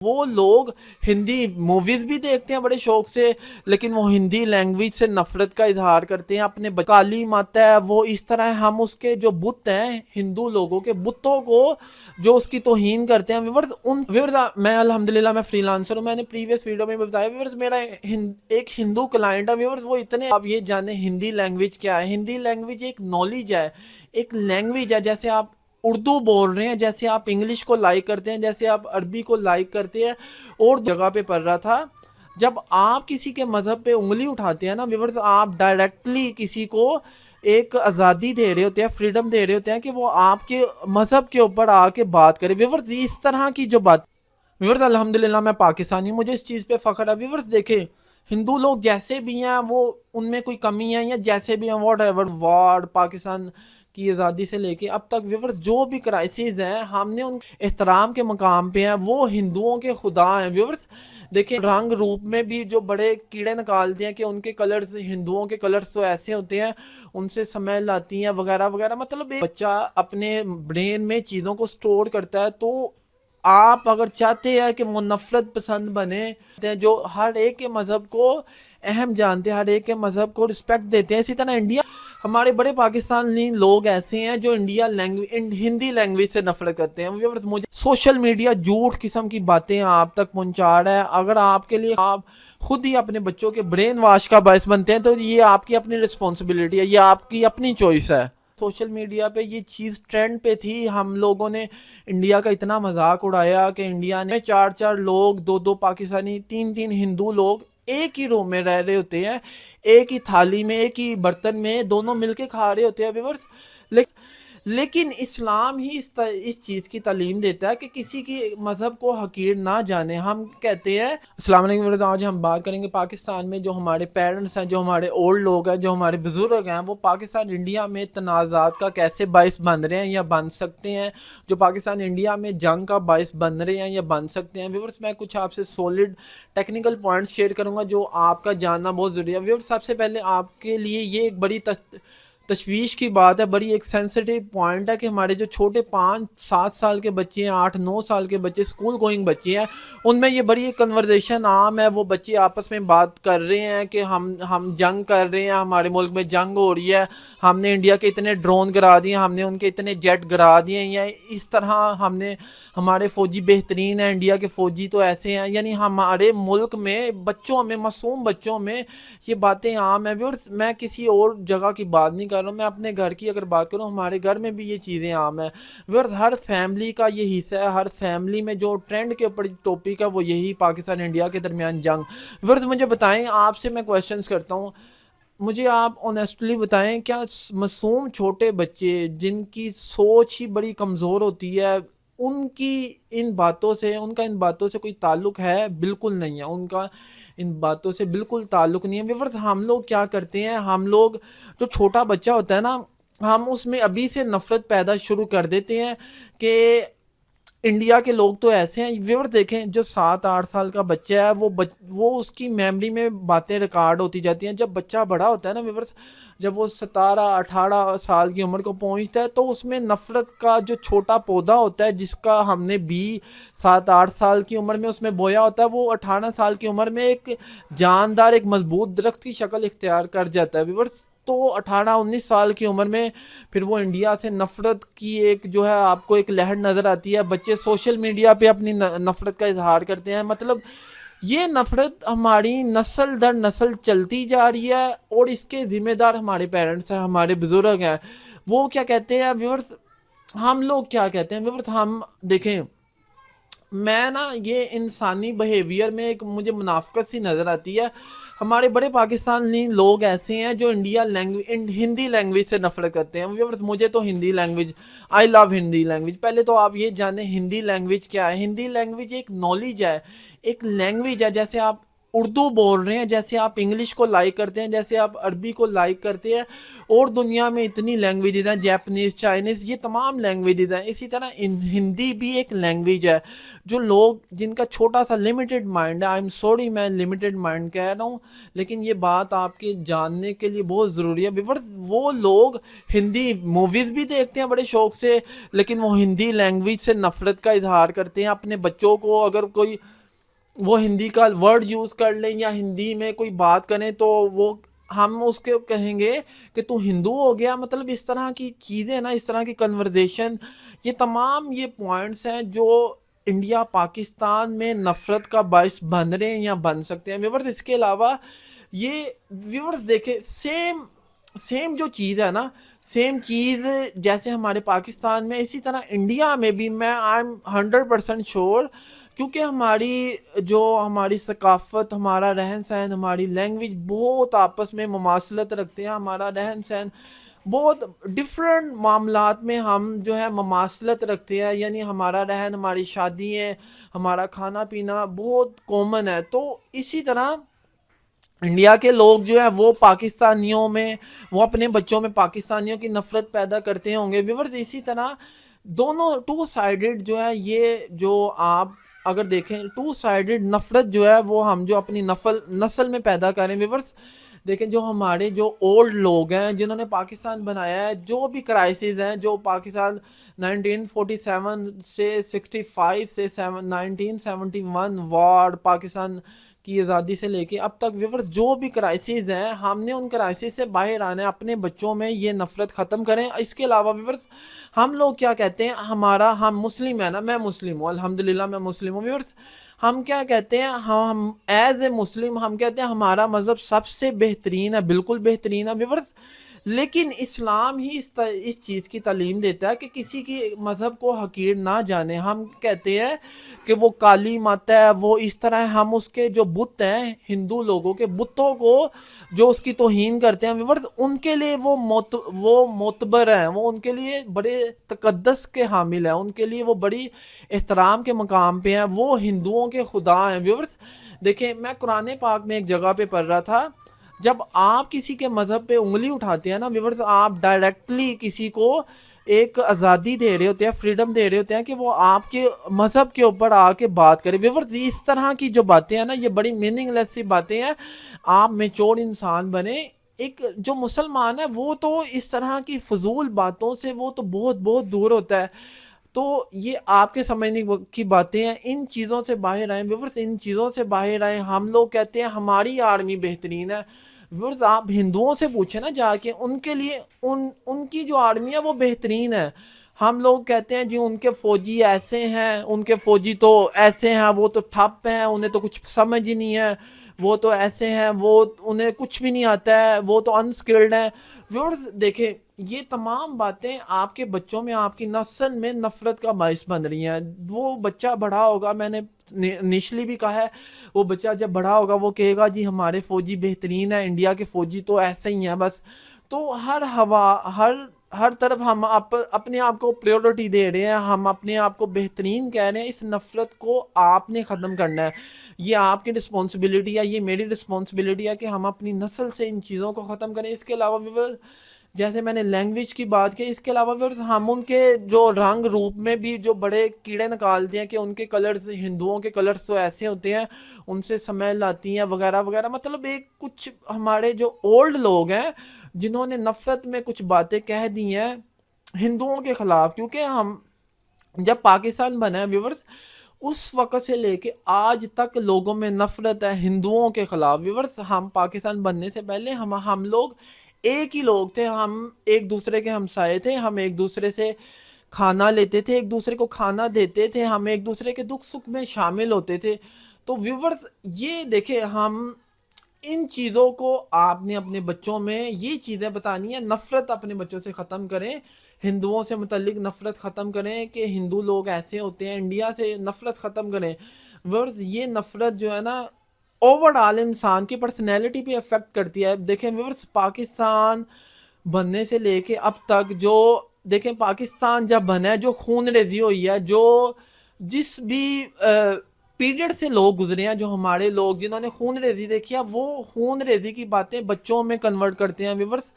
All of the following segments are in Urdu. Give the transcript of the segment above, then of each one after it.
وہ لوگ ہندی موویز بھی دیکھتے ہیں بڑے شوق سے، لیکن وہ ہندی لینگویج سے نفرت کا اظہار کرتے ہیں اپنے کالی ماتا ہے وہ اس طرح ہے، ہم اس کے جو بت ہیں ہندو لوگوں کے بتوں کو جو اس کی توہین کرتے ہیں ویورز میں الحمدللہ میں فری لانسر ہوں، میں نے پریویس ویڈیو میں بتایا ویورز میرا ایک ہندو کلائنٹ ہے ویورز، وہ اتنے آپ یہ جانیں ہندی لینگویج کیا ہے، ہندی لینگویج ایک نالج ہے، ایک لینگویج ہے، جیسے آپ اردو بول رہے ہیں، جیسے آپ انگلش کو لائک کرتے ہیں، جیسے آپ عربی کو لائک کرتے ہیں، اور جگہ پہ پڑھ رہا تھا جب آپ کسی کے مذہب پہ انگلی اٹھاتے ہیں نا ویورز، آپ ڈائریکٹلی کسی کو ایک آزادی دے رہے ہوتے ہیں، فریڈم دے رہے ہوتے ہیں کہ وہ آپ کے مذہب کے اوپر آ کے بات کرے ویورز، اس طرح کی جو بات ویورز الحمدللہ میں پاکستانی ہوں، مجھے اس چیز پہ فخر ہے ویورز، دیکھیں ہندو لوگ جیسے بھی ہیں وہ ان میں کوئی کمی ہے یا جیسے بھی ہیں واٹ ایور وارڈ پاکستان کی آزادی سے لے کے اب تک ویورز جو بھی کرائسز ہیں ہم نے ان احترام کے مقام پہ ہیں، وہ ہندوؤں کے خدا ہیں ویورز، دیکھیں رنگ روپ میں بھی جو بڑے کیڑے نکالتے ہیں کہ ان کے کلرز ہندوؤں کے کلرز تو ایسے ہوتے ہیں ان سے سمیل آتی ہیں وغیرہ وغیرہ، مطلب ایک بچہ اپنے برین میں چیزوں کو سٹور کرتا ہے، تو آپ اگر چاہتے ہیں کہ وہ نفرت پسند بنے جو ہر ایک کے مذہب کو اہم جانتے ہیں، ہر ایک کے مذہب کو رسپیکٹ دیتے ہیں، اسی طرح انڈیا ہمارے بڑے پاکستانی لوگ ایسے ہیں جو ہندی لینگویج سے نفرت کرتے ہیں، مجھے سوشل میڈیا جھوٹ قسم کی باتیں آپ تک پہنچا رہا ہے، اگر آپ کے لیے آپ خود ہی اپنے بچوں کے برین واش کا باعث بنتے ہیں تو یہ آپ کی اپنی رسپانسبلٹی ہے، یہ آپ کی اپنی چوائس ہے۔ سوشل میڈیا پہ یہ چیز ٹرینڈ پہ تھی، ہم لوگوں نے انڈیا کا اتنا مذاق اڑایا کہ انڈیا نے چار چار لوگ، دو دو پاکستانی، تین تین ہندو لوگ ایک ہی روم میں رہ رہے ہوتے ہیں، ایک ہی تھالی میں، ایک ہی برتن میں، دونوں مل کے کھا رہے ہوتے ہیں ویورز، لیکن اسلام ہی اس چیز کی تعلیم دیتا ہے کہ کسی کی مذہب کو حقیر نہ جانے، ہم کہتے ہیں السلام علیکم ویورز، آج ہم بات کریں گے پاکستان میں جو ہمارے پیرنٹس ہیں، جو ہمارے اولڈ لوگ ہیں، جو ہمارے بزرگ ہیں، وہ پاکستان انڈیا میں تنازعات کا کیسے باعث بن رہے ہیں یا بن سکتے ہیں، جو پاکستان انڈیا میں جنگ کا باعث بن رہے ہیں یا بن سکتے ہیں ویورز، میں کچھ آپ سے سولڈ ٹیکنیکل پوائنٹس شیئر کروں گا جو آپ کا جاننا بہت ضروری ہے ویورز۔ سب سے پہلے آپ کے لیے یہ ایک بڑی تشویش کی بات ہے، بڑی ایک سینسٹیو پوائنٹ ہے کہ ہمارے جو چھوٹے 5-7 سال کے بچے ہیں، 8-9 سال کے بچے، اسکول گوئنگ بچے ہیں، ان میں یہ بڑی ایک کنورزیشن عام ہے، وہ بچے آپس میں بات کر رہے ہیں کہ ہم جنگ کر رہے ہیں، ہمارے ملک میں جنگ ہو رہی ہے، ہم نے انڈیا کے اتنے ڈرون گرا دیے، ہم نے ان کے اتنے جیٹ گرا دیے، یا اس طرح ہمارے فوجی بہترین ہیں، انڈیا کے فوجی تو ایسے ہیں، یعنی ہمارے ملک میں بچوں میں، معصوم بچوں میں یہ باتیں عام ہیں ویورز۔ میں کسی اور جگہ کی بات نہیں کر رہا ہوں، میں اپنے گھر کی اگر بات کروں، ہمارے گھر میں بھی یہ چیزیں عام ہیں ویورز، ہر فیملی کا یہ حصہ ہے، ہر فیملی میں جو ٹرینڈ کے اوپر ٹاپک ہے وہ یہی پاکستان انڈیا کے درمیان جنگ ویورز۔ مجھے بتائیں، آپ سے میں کویشچنز کرتا ہوں، مجھے آپ آنیسٹلی بتائیں، کیا معصوم چھوٹے بچے جن کی سوچ ہی بڑی کمزور ہوتی ہے ان کی ان باتوں سے کوئی تعلق ہے؟ بالکل نہیں ہے، ان کا ان باتوں سے بالکل تعلق نہیں ہے ویورز۔ ہم لوگ کیا کرتے ہیں، ہم لوگ جو چھوٹا بچہ ہوتا ہے نا، ہم اس میں ابھی سے نفرت پیدا شروع کر دیتے ہیں کہ انڈیا کے لوگ تو ایسے ہیں ویور، دیکھیں جو 7-8 سال کا بچہ ہے وہ اس کی میموری میں باتیں ریکارڈ ہوتی جاتی ہیں، جب بچہ بڑا ہوتا ہے نا ویورز، جب وہ 17-18 سال کی عمر کو پہنچتا ہے تو اس میں نفرت کا جو چھوٹا پودا ہوتا ہے جس کا ہم نے بھی 7-8 سال کی عمر میں اس میں بویا ہوتا ہے، وہ 18 سال کی عمر میں ایک جاندار، ایک مضبوط درخت کی شکل اختیار کر جاتا ہے ویورز۔ تو 18-19 سال کی عمر میں پھر وہ انڈیا سے نفرت کی ایک جو ہے آپ کو ایک لہر نظر آتی ہے، بچے سوشل میڈیا پہ اپنی نفرت کا اظہار کرتے ہیں، مطلب یہ نفرت ہماری نسل در نسل چلتی جا رہی ہے، اور اس کے ذمہ دار ہمارے پیرنٹس ہیں، ہمارے بزرگ ہیں۔ وہ کیا کہتے ہیں ویورز، ہم لوگ کیا کہتے ہیں ویورز، ہم دیکھیں، میں نا یہ انسانی بہیویئر میں ایک مجھے منافقت سی نظر آتی ہے، ہمارے بڑے پاکستانی لوگ ایسے ہیں جو ہندی لینگویج سے نفرت کرتے ہیں ویورز۔ مجھے تو ہندی لینگویج، آئی لو ہندی لینگویج، پہلے تو آپ یہ جانیں ہندی لینگویج کیا ہے، ہندی لینگویج ایک نالج ہے، ایک لینگویج ہے، جیسے آپ اردو بول رہے ہیں، جیسے آپ انگلش کو لائک کرتے ہیں، جیسے آپ عربی کو لائک کرتے ہیں، اور دنیا میں اتنی لینگویجز ہیں، جیپنیز، چائنیز، یہ تمام لینگویجز ہیں، اسی طرح ہندی بھی ایک لینگویج ہے۔ جو لوگ جن کا چھوٹا سا لمیٹڈ مائنڈ ہے، آئی ایم سوری میں لمیٹڈ مائنڈ کہہ رہا ہوں، لیکن یہ بات آپ کے جاننے کے لیے بہت ضروری ہے بیورز، وہ لوگ ہندی موویز بھی دیکھتے ہیں بڑے شوق سے، لیکن وہ ہندی لینگویج سے نفرت کا اظہار کرتے ہیں اپنے بچوں کو، اگر کوئی وہ ہندی کا ورڈ یوز کر لیں یا ہندی میں کوئی بات کریں تو وہ ہم اس کے کہیں گے کہ تو ہندو ہو گیا، مطلب اس طرح کی چیزیں نا، اس طرح کی کنورزیشن، یہ تمام یہ پوائنٹس ہیں جو انڈیا پاکستان میں نفرت کا باعث بن رہے ہیں یا بن سکتے ہیں ویورز۔ اس کے علاوہ یہ ویورز دیکھیں، سیم جو چیز ہے نا، سیم چیز جیسے ہمارے پاکستان میں، اسی طرح انڈیا میں بھی، میں آئی ایم 100% شور، کیونکہ ہماری ثقافت، ہمارا رہن سہن، ہماری لینگویج بہت آپس میں مماثلت رکھتے ہیں، ہمارا رہن سہن بہت ڈفرینٹ معاملات میں ہم جو ہے مماثلت رکھتے ہیں، یعنی ہمارا رہن، ہماری شادیاں، ہمارا کھانا پینا بہت کامن ہے۔ تو اسی طرح انڈیا کے لوگ جو ہے وہ پاکستانیوں میں، وہ اپنے بچوں میں پاکستانیوں کی نفرت پیدا کرتے ہوں گے ویورز۔ اسی طرح دونوں ٹو سائیڈڈ جو ہے، یہ جو آپ اگر دیکھیں ٹو سائیڈڈ نفرت جو ہے وہ ہم جو اپنی نسل میں پیدا کریں ویورز۔ دیکھیں جو ہمارے جو اولڈ لوگ ہیں جنہوں نے پاکستان بنایا ہے، جو بھی کرائسز ہیں جو پاکستان 1947 سے 65 سے 1971 وار، پاکستان کی آزادی سے لے کے اب تک ویورز، جو بھی کرائسز ہیں ہم نے ان کرائسز سے باہر آنا ہے، اپنے بچوں میں یہ نفرت ختم کریں۔ اس کے علاوہ ویورز ہم لوگ کیا کہتے ہیں، ہم مسلم ہیں نا، میں مسلم ہوں الحمدللہ، میں مسلم ہوں ویورز۔ ہم کیا کہتے ہیں، ہم ایز اے مسلم ہم کہتے ہیں ہمارا مذہب سب سے بہترین ہے، بالکل بہترین ہے ویورز، لیکن اسلام ہی اس چیز کی تعلیم دیتا ہے کہ کسی کی مذہب کو حقیر نہ جانے۔ ہم کہتے ہیں کہ وہ کالی ماتا ہے، وہ اس طرح، ہم اس کے جو بت ہیں، ہندو لوگوں کے بتوں کو جو اس کی توہین کرتے ہیں ویورز، ان کے لیے وہ معتبر ہیں، وہ ان کے لیے بڑے تقدس کے حامل ہیں، ان کے لیے وہ بڑی احترام کے مقام پہ ہیں، وہ ہندوؤں کے خدا ہیں ویورز۔ دیکھیں میں قرآن پاک میں ایک جگہ پہ پڑھ رہا تھا، جب آپ کسی کے مذہب پہ انگلی اٹھاتے ہیں نا ویورز، آپ ڈائریکٹلی کسی کو ایک آزادی دے رہے ہوتے ہیں، فریڈم دے رہے ہوتے ہیں کہ وہ آپ کے مذہب کے اوپر آ کے بات کرے ویورز۔ اس طرح کی جو باتیں ہیں نا، یہ بڑی میننگ لیس سی باتیں ہیں۔ آپ میچور انسان بنے، ایک جو مسلمان ہے وہ تو اس طرح کی فضول باتوں سے وہ تو بہت بہت دور ہوتا ہے۔ تو یہ آپ کے سمجھنے کی باتیں ہیں، ان چیزوں سے باہر آئیں ویورز، ان چیزوں سے باہر آئیں۔ ہم لوگ کہتے ہیں ہماری آرمی بہترین ہے ویورز، آپ ہندوؤں سے پوچھیں نا جا کے، ان کے لیے ان کی جو آرمی ہے وہ بہترین ہے۔ ہم لوگ کہتے ہیں جی ان کے فوجی ایسے ہیں، ان کے فوجی تو ایسے ہیں، وہ تو ٹھپ ہیں، انہیں تو کچھ سمجھ ہی نہیں ہے، وہ تو ایسے ہیں، وہ انہیں کچھ بھی نہیں آتا ہے، وہ تو انسکلڈ ہیں ویورز۔ دیکھیں یہ تمام باتیں آپ کے بچوں میں، آپ کی نسل میں نفرت کا باعث بن رہی ہیں۔ وہ بچہ بڑا ہوگا، میں نے انیشلی بھی کہا ہے، وہ بچہ جب بڑا ہوگا وہ کہے گا جی ہمارے فوجی بہترین ہیں، انڈیا کے فوجی تو ایسے ہی ہیں بس۔ تو ہر طرف ہم اپنے آپ کو پریورٹی دے رہے ہیں، ہم اپنے آپ کو بہترین کہہ رہے ہیں۔ اس نفرت کو آپ نے ختم کرنا ہے، یہ آپ کی رسپانسبلٹی ہے، یہ میری رسپانسبلٹی ہے کہ ہم اپنی نسل سے ان چیزوں کو ختم کریں۔ اس کے علاوہ بھی جیسے میں نے لینگویج کی بات کی، اس کے علاوہ بھی ہم ان کے جو رنگ روپ میں بھی جو بڑے کیڑے نکالتے ہیں کہ ان کے کلرز، ہندوؤں کے کلرز تو ایسے ہوتے ہیں، ان سے سمیل آتی ہیں وغیرہ وغیرہ، مطلب ایک کچھ ہمارے جو اولڈ لوگ ہیں جنہوں نے نفرت میں کچھ باتیں کہہ دی ہیں ہندوؤں کے خلاف، کیونکہ ہم جب پاکستان بنا ہے ویورز، اس وقت سے لے کے آج تک لوگوں میں نفرت ہے ہندوؤں کے خلاف ویورز۔ ہم پاکستان بننے سے پہلے ہم لوگ ایک ہی لوگ تھے، ہم ایک دوسرے کے ہمسائے تھے، ہم ایک دوسرے سے کھانا لیتے تھے، ایک دوسرے کو کھانا دیتے تھے، ہم ایک دوسرے کے دکھ سکھ میں شامل ہوتے تھے۔ تو ویورز یہ دیکھیں، ہم ان چیزوں کو آپ نے اپنے بچوں میں یہ چیزیں بتانی ہیں، نفرت اپنے بچوں سے ختم کریں، ہندوؤں سے متعلق نفرت ختم کریں کہ ہندو لوگ ایسے ہوتے ہیں، انڈیا سے نفرت ختم کریں ویورز۔ یہ نفرت جو ہے نا اوور آل انسان کی پرسنالٹی پہ افیکٹ کرتی ہے۔ دیکھیں ویورز، پاکستان بننے سے لے کے اب تک جو دیکھیں، پاکستان جب بنا ہے، جو خون ریزی ہوئی ہے، جو جس بھی پیریڈ سے لوگ گزرے ہیں، جو ہمارے لوگ جنہوں نے خون ریزی دیکھی ہے، وہ خون ریزی کی باتیں بچوں میں کنورٹ کرتے ہیں ویورز۔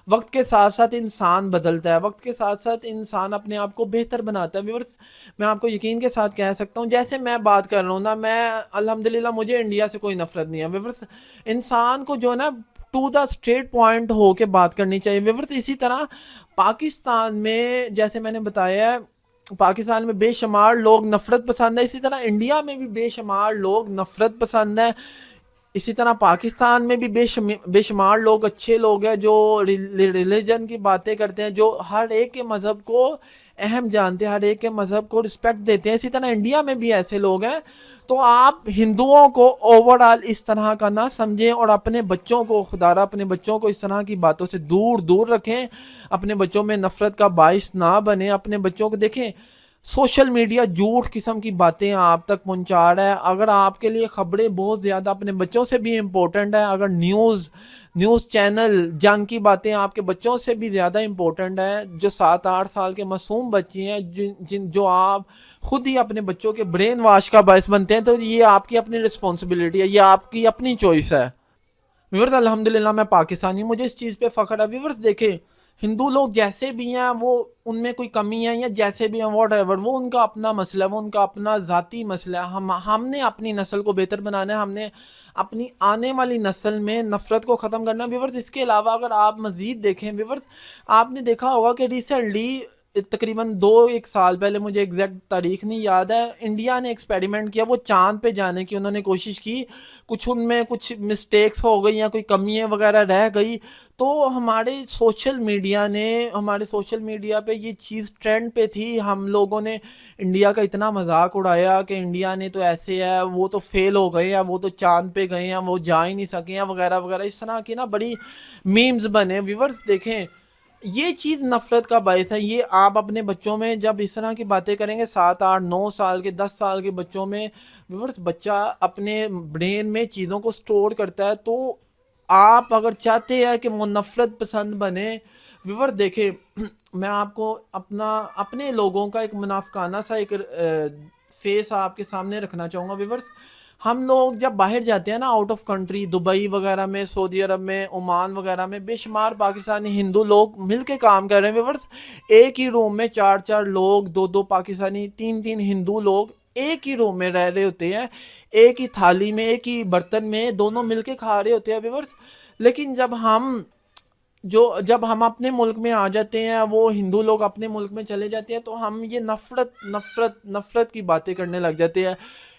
وقت کے ساتھ ساتھ انسان بدلتا ہے، وقت کے ساتھ ساتھ انسان اپنے آپ کو بہتر بناتا ہے ویورز۔ میں آپ کو یقین کے ساتھ کہہ سکتا ہوں، جیسے میں بات کر رہا ہوں نا، میں الحمدللہ مجھے انڈیا سے کوئی نفرت نہیں ہے ویورز۔ انسان کو جو ہے نا ٹو دا اسٹریٹ پوائنٹ ہو کے بات کرنی چاہیے ویورز۔ اسی طرح پاکستان میں جیسے میں نے بتایا ہے، پاکستان میں بے شمار لوگ نفرت پسند ہے، اسی طرح انڈیا میں بھی بے شمار لوگ نفرت پسند ہے، اسی طرح پاکستان میں بھی بے شمار لوگ اچھے لوگ ہیں جو ریلیجن کی باتیں کرتے ہیں، جو ہر ایک کے مذہب کو اہم جانتے ہیں، ہر ایک کے مذہب کو رسپیکٹ دیتے ہیں۔ اسی طرح انڈیا میں بھی ایسے لوگ ہیں۔ تو آپ ہندوؤں کو اوورآل اس طرح کا نہ سمجھیں، اور اپنے بچوں کو خدا را اپنے بچوں کو اس طرح کی باتوں سے دور دور رکھیں، اپنے بچوں میں نفرت کا باعث نہ بنیں۔ اپنے بچوں کو دیکھیں، سوشل میڈیا جھوٹ قسم کی باتیں آپ تک پہنچا رہا ہے۔ اگر آپ کے لیے خبریں بہت زیادہ اپنے بچوں سے بھی امپورٹنٹ ہے، اگر نیوز چینل جنگ کی باتیں آپ کے بچوں سے بھی زیادہ امپورٹنٹ ہے، جو 7-8 سال کے معصوم بچے ہیں، جو آپ خود ہی اپنے بچوں کے برین واش کا باعث بنتے ہیں، تو یہ آپ کی اپنی رسپانسبلٹی ہے، یہ آپ کی اپنی چوائس ہے ویورز۔ الحمدللہ میں پاکستانی ہوں، مجھے اس چیز پہ فخر ہے ویورز۔ دیکھیں، ہندو لوگ جیسے بھی ہیں، وہ ان میں کوئی کمی ہے یا جیسے بھی ہیں، واٹ ایور، وہ ان کا اپنا مسئلہ ہے، وہ ان کا اپنا ذاتی مسئلہ ہے۔ ہم نے اپنی نسل کو بہتر بنانا ہے، ہم نے اپنی آنے والی نسل میں نفرت کو ختم کرنا ہے ویورز۔ اس کے علاوہ اگر آپ مزید دیکھیں ویورز، آپ نے دیکھا ہوگا کہ ریسنٹلی تقریباً 2-1 سال پہلے، مجھے ایگزیکٹ تاریخ نہیں یاد ہے، انڈیا نے ایکسپیریمنٹ کیا، وہ چاند پہ جانے کی انہوں نے کوشش کی، کچھ ان میں کچھ مسٹیکس ہو گئی یا کوئی کمیاں وغیرہ رہ گئی، تو ہمارے سوشل میڈیا پہ یہ چیز ٹرینڈ پہ تھی۔ ہم لوگوں نے انڈیا کا اتنا مذاق اڑایا کہ انڈیا نے تو ایسے ہے، وہ تو فیل ہو گئے ہیں، وہ تو چاند پہ گئے ہیں، وہ جا ہی نہیں سکے ہیں، وغیرہ وغیرہ، اس طرح کی نا بڑی میمز بنے ویورز۔ دیکھیں، یہ چیز نفرت کا باعث ہے۔ یہ آپ اپنے بچوں میں جب اس طرح کی باتیں کریں گے، 7-8-9 سال کے 10 سال کے بچوں میں ویورز، بچہ اپنے برین میں چیزوں کو سٹور کرتا ہے، تو آپ اگر چاہتے ہیں کہ وہ نفرت پسند بنے ویور، دیکھیں میں آپ کو اپنے لوگوں کا ایک منافقانہ سا ایک فیس آپ کے سامنے رکھنا چاہوں گا ویورز۔ ہم لوگ جب باہر جاتے ہیں نا، آؤٹ آف کنٹری، دبئی وغیرہ میں، سعودی عرب میں، عمان وغیرہ میں، بے شمار پاکستانی ہندو لوگ مل کے کام کر رہے ہیں ویورز۔ ایک ہی روم میں 4-4 لوگ، 2-2 پاکستانی، 3-3 ہندو لوگ ایک ہی روم میں رہ رہے ہوتے ہیں، ایک ہی تھالی میں، ایک ہی برتن میں، دونوں مل کے کھا رہے ہوتے ہیں ویورز۔ لیکن جب ہم اپنے ملک میں آ جاتے ہیں، وہ ہندو لوگ اپنے ملک میں چلے جاتے ہیں، تو ہم یہ نفرت کی باتیں کرنے لگ جاتے ہیں۔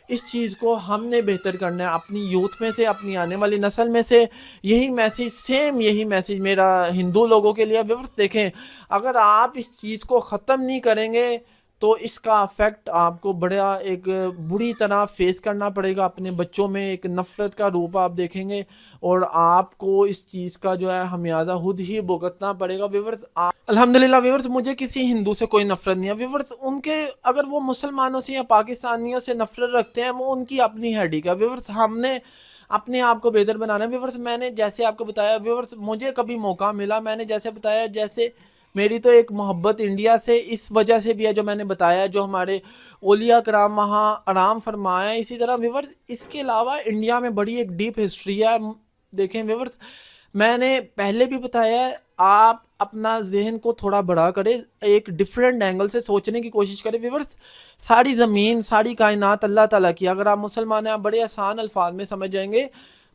اس چیز کو ہم نے بہتر کرنا ہے اپنی یوتھ میں سے، اپنی آنے والی نسل میں سے۔ یہی میسیج میرا ہندو لوگوں کے لیے ویورز۔ دیکھیں، اگر آپ اس چیز کو ختم نہیں کریں گے تو اس کا افیکٹ آپ کو ایک بری طرح فیس کرنا پڑے گا۔ اپنے بچوں میں ایک نفرت کا روپ آپ دیکھیں گے، اور آپ کو اس چیز کا جو ہے خمیازہ خود ہی بھگتنا پڑے گا ویورز۔ الحمدللہ ویورز، مجھے کسی ہندو سے کوئی نفرت نہیں ہے ویورز۔ ان کے اگر وہ مسلمانوں سے یا پاکستانیوں سے نفرت رکھتے ہیں، وہ ان کی اپنی ہیڈک ہے ویورز۔ ہم نے اپنے آپ کو بہتر بنانا ہے ویورز۔ میں نے جیسے آپ کو بتایا ویورز، مجھے کبھی موقع ملا، میں نے جیسے بتایا، جیسے میری تو ایک محبت انڈیا سے اس وجہ سے بھی ہے، جو میں نے بتایا، جو ہمارے اولیاء کرام وہاں آرام فرمایا ہے۔ اسی طرح ویورز، اس کے علاوہ انڈیا میں بڑی ایک ڈیپ ہسٹری ہے۔ دیکھیں ویورز، میں نے پہلے بھی بتایا ہے، آپ اپنا ذہن کو تھوڑا بڑا کریں، ایک ڈیفرنٹ اینگل سے سوچنے کی کوشش کریں ویورز۔ ساری زمین، ساری کائنات اللہ تعالیٰ کی، اگر آپ مسلمان ہیں، آپ بڑے آسان الفاظ میں سمجھ جائیں گے،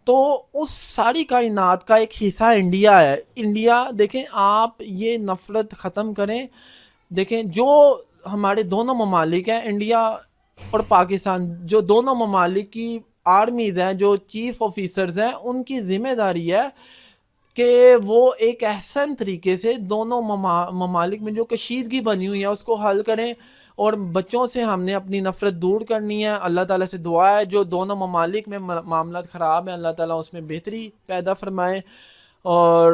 تو اس ساری کائنات کا ایک حصہ انڈیا ہے۔ انڈیا، دیکھیں، آپ یہ نفرت ختم کریں۔ دیکھیں، جو ہمارے دونوں ممالک ہیں، انڈیا اور پاکستان، جو دونوں ممالک کی آرمیز ہیں، جو چیف آفیسرز ہیں، ان کی ذمہ داری ہے کہ وہ ایک احسن طریقے سے دونوں ممالک میں جو کشیدگی بنی ہوئی ہے اس کو حل کریں، اور بچوں سے ہم نے اپنی نفرت دور کرنی ہے۔ اللہ تعالیٰ سے دعا ہے، جو دونوں ممالک میں معاملات خراب ہیں، اللہ تعالیٰ اس میں بہتری پیدا فرمائے اور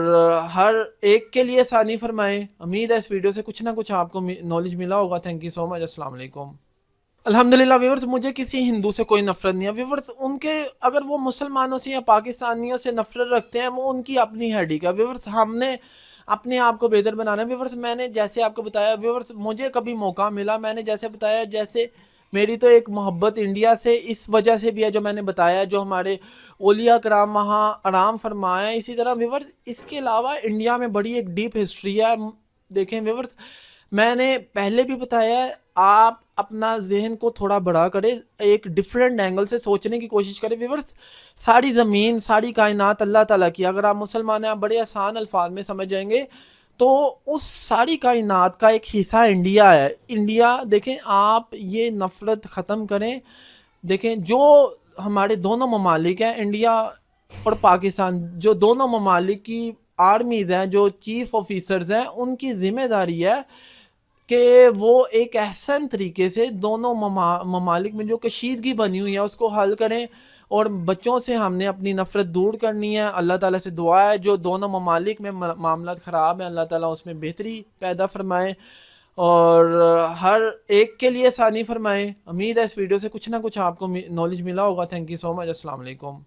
ہر ایک کے لیے آسانی فرمائے۔ امید ہے اس ویڈیو سے کچھ نہ کچھ آپ کو نالج ملا ہوگا۔ تھینک یو سو مچ۔ السلام علیکم۔ الحمدللہ ویورز، مجھے کسی ہندو سے کوئی نفرت نہیں ہے ویورز۔ ان کے اگر وہ مسلمانوں سے یا پاکستانیوں سے نفرت رکھتے ہیں، وہ ان کی اپنی ہیڈک ہے ویورز۔ ہم نے اپنے آپ کو بہتر بنانا ہے ویورز۔ میں نے جیسے آپ کو بتایا ویورز، مجھے کبھی موقع ملا، میں نے جیسے بتایا، جیسے میری تو ایک محبت انڈیا سے اس وجہ سے بھی ہے جو میں نے بتایا، جو ہمارے اولیاء کرام وہاں آرام فرمائے ہیں۔ اسی طرح ویورز اس کے علاوہ انڈیا میں بڑی ایک ڈیپ ہسٹری ہے۔ دیکھیں ویورز، میں نے پہلے بھی بتایا ہے، آپ اپنا ذہن کو تھوڑا بڑا کرے، ایک ڈیفرنٹ اینگل سے سوچنے کی کوشش کریں ویورز۔ ساری زمین، ساری کائنات اللہ تعالیٰ کی، اگر آپ مسلمان ہیں، آپ بڑے آسان الفاظ میں سمجھ جائیں گے، تو اس ساری کائنات کا ایک حصہ انڈیا ہے۔ انڈیا دیکھیں، آپ یہ نفرت ختم کریں۔ دیکھیں جو ہمارے دونوں ممالک ہیں، انڈیا اور پاکستان، جو دونوں ممالک کی آرمیز ہیں، جو چیف آفیسرز ہیں، ان کی ذمہ داری ہے کہ وہ ایک احسن طریقے سے دونوں ممالک میں جو کشیدگی بنی ہوئی ہے اس کو حل کریں، اور بچوں سے ہم نے اپنی نفرت دور کرنی ہے۔ اللہ تعالیٰ سے دعا ہے جو دونوں ممالک میں معاملات خراب ہیں، اللہ تعالیٰ اس میں بہتری پیدا فرمائے اور ہر ایک کے لیے آسانی فرمائے۔ امید ہے اس ویڈیو سے کچھ نہ کچھ آپ کو نالج ملا ہوگا۔ تھینک یو سو مچ۔ السلام علیکم۔